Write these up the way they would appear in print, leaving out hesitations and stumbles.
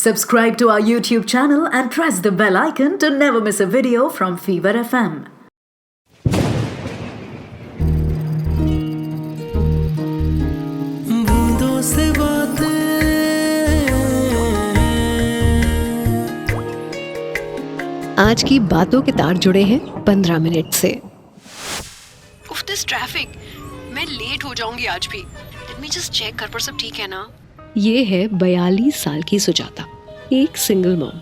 Subscribe to our YouTube channel and press the bell icon to never miss a video from Fever FM. बूंदों से बातें आज की बातों के तार जुड़े हैं 15 मिनट से। उफ दिस ट्रैफिक, मैं लेट हो जाऊंगी आज भी। लेट मी जस्ट चेक कर पर सब ठीक है ना। ये है 42 साल की सुजाता, एक सिंगल मॉम।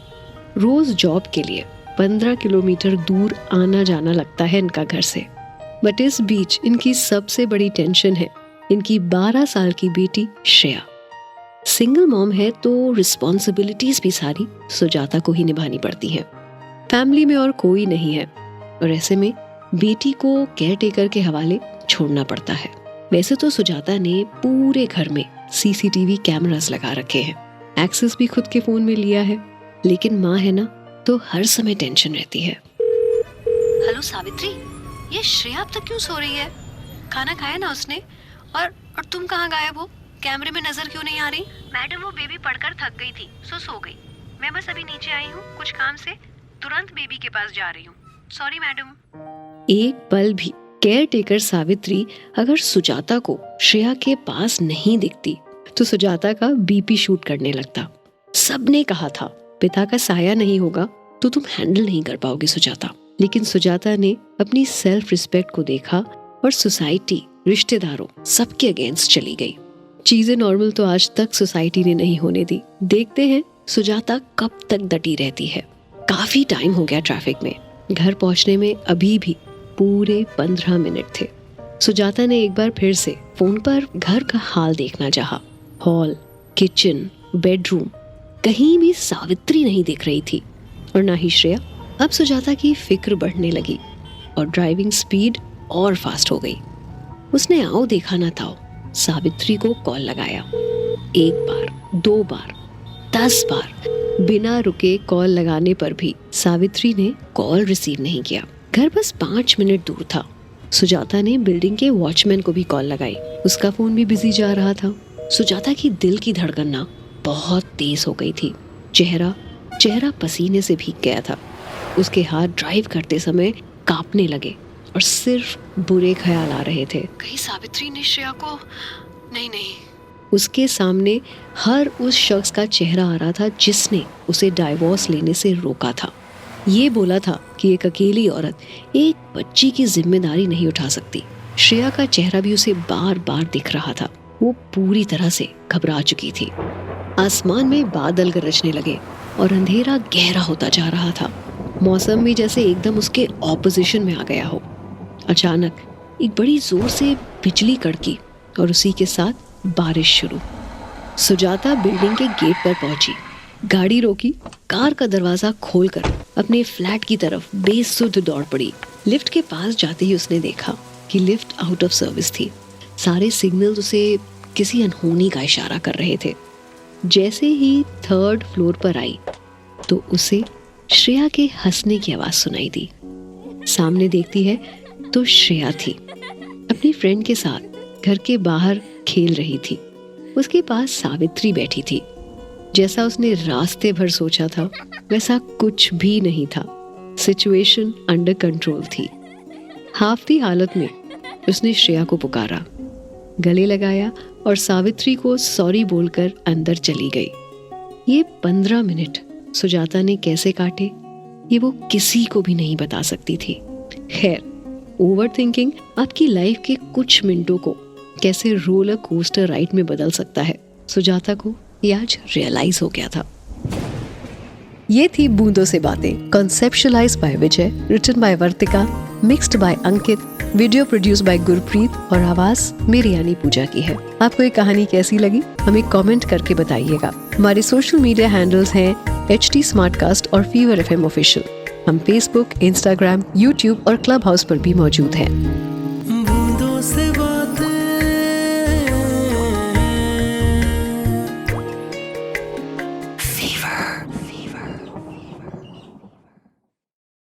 रोज जॉब के लिए 15 किलोमीटर दूर आना जाना लगता है इनका घर से। बट इस बीच इनकी सबसे बड़ी टेंशन है इनकी 12 साल की बेटी श्रेया। सिंगल मॉम है तो रिस्पॉन्सिबिलिटीज भी सारी सुजाता को ही निभानी पड़ती हैं। फैमिली में और कोई नहीं है और ऐसे में बेटी को केयर टेकर के हवाले छोड़ना पड़ता है। वैसे तो सुजाता ने पूरे घर में सीसीटीवी कैमरास लगा रखे हैं, एक्सेस भी खुद के फोन में लिया है, लेकिन माँ है ना तो हर समय टेंशन रहती है। हेलो सावित्री, ये श्रेया अब तक क्यों सो रही है? खाना खाया ना उसने? और तुम कहाँ गायब हो? कैमरे में नजर क्यों नहीं आ रही? मैडम वो बेबी पढ़कर थक गई थी, सो गई। मैं बस अभी नीचे आई हूँ कुछ काम से, तुरंत बेबी के पास जा रही हूँ। Sorry madam. एक पल भी केयर टेकर सावित्री अगर सुजाता को श्रेया के पास नहीं दिखती तो सुजाता का बीपी शूट करने लगता। सबने कहा था पिता का साया नहीं होगा तो तुम हैंडल नहीं कर पाओगे सुजाता, लेकिन सुजाता ने अपनी सेल्फ रिस्पेक्ट को देखा और सोसाइटी, रिश्तेदारों सबके अगेंस्ट चली गई। चीजें नॉर्मल तो आज तक सोसाइटी ने नहीं होने दी। देखते हैं सुजाता कब तक डटी रहती है। काफी टाइम हो गया ट्रैफिक में, घर पहुंचने में अभी भी पूरे 15 मिनट थे। सुजाता ने एक बार फिर से फोन पर घर का हाल देखना चाहा। हॉल, किचन, बेडरूम, कहीं भी सावित्री नहीं दिख रही थी और ना ही श्रेया। अब सुजाता की फिक्र बढ़ने लगी और ड्राइविंग स्पीड और फास्ट हो गई। उसने आओ देखा ना था सावित्री को कॉल लगाया। 1 बार, 2 बार, 10 बार बिना रुके कॉल लगाने पर भी सावित्री ने कॉल रिसीव नहीं किया। घर बस 5 मिनट दूर था। सुजाता ने बिल्डिंग के वॉचमैन को भी कॉल लगाई, उसका फोन भी बिजी जा रहा था। सुजाता की दिल की धड़कन ना बहुत तेज हो गई थी। चेहरा पसीने से भीग गया था। उसके हाथ ड्राइव करते समय कांपने लगे और सिर्फ बुरे ख्याल आ रहे थे। कहीं सावित्री ने श्रेया को नहीं। उसके सामने हर उस शख्स का चेहरा आ रहा था जिसने उसे डाइवोर्स लेने से रोका था। ये बोला था कि एक अकेली औरत एक बच्ची की जिम्मेदारी नहीं उठा सकती। श्रेया का चेहरा भी उसे बार बार दिख रहा था। वो पूरी तरह से घबरा चुकी थी। आसमान में बादल गरजने लगे और अंधेरा गहरा होता जा रहा था। मौसम भी जैसे एकदम उसके ऑपोजिशन में आ गया हो। अचानक एक बड़ी जोर से बिजली कड़की और उसी के साथ बारिश शुरू। सुजाता बिल्डिंग के गेट पर पहुंची, गाड़ी रोकी, कार का दरवाजा खोलकर अपने फ्लैट की तरफ बेसुध दौड़ पड़ी। लिफ्ट के पास जाते ही उसने देखा कि लिफ्ट आउट ऑफ सर्विस थी। सारे सिग्नल्स उसे किसी अनहोनी का इशारा कर रहे थे। जैसे ही 3rd फ्लोर पर आई तो उसे श्रेया के हंसने की आवाज सुनाई दी। सामने देखती है तो श्रेया थी, अपनी फ्रेंड के साथ घर के बाहर खेल रही थी। उसके पास सावित्री बैठी थी। जैसा उसने रास्ते भर सोचा था वैसा कुछ भी नहीं था। सिचुएशन अंडर कंट्रोल थी। हाफती हालत में उसने श्रेया को पुकारा, गले लगाया और सावित्री को सॉरी बोलकर अंदर चली गई। ये 15 मिनट सुजाता ने कैसे काटे ये वो किसी को भी नहीं बता सकती थी। खैर, ओवर थिंकिंग आपकी लाइफ के कुछ मिनटों को कैसे रोलर कोस्टर राइड में बदल सकता है, सुजाता को ये आज रियलाइज हो गया था। ये थी बूंदों से बातें, conceptualised by Vijay, written by Vartika, mixed by Ankit, video produce by Gurpreet और आवाज मेरी यानी पूजा की है। आपको ये कहानी कैसी लगी हमें कमेंट करके बताइएगा। हमारे सोशल मीडिया हैंडल्स हैं HT Smartcast और Fever FM Official। हम फेसबुक, इंस्टाग्राम, यूट्यूब और क्लब हाउस पर भी मौजूद हैं। बूंदों से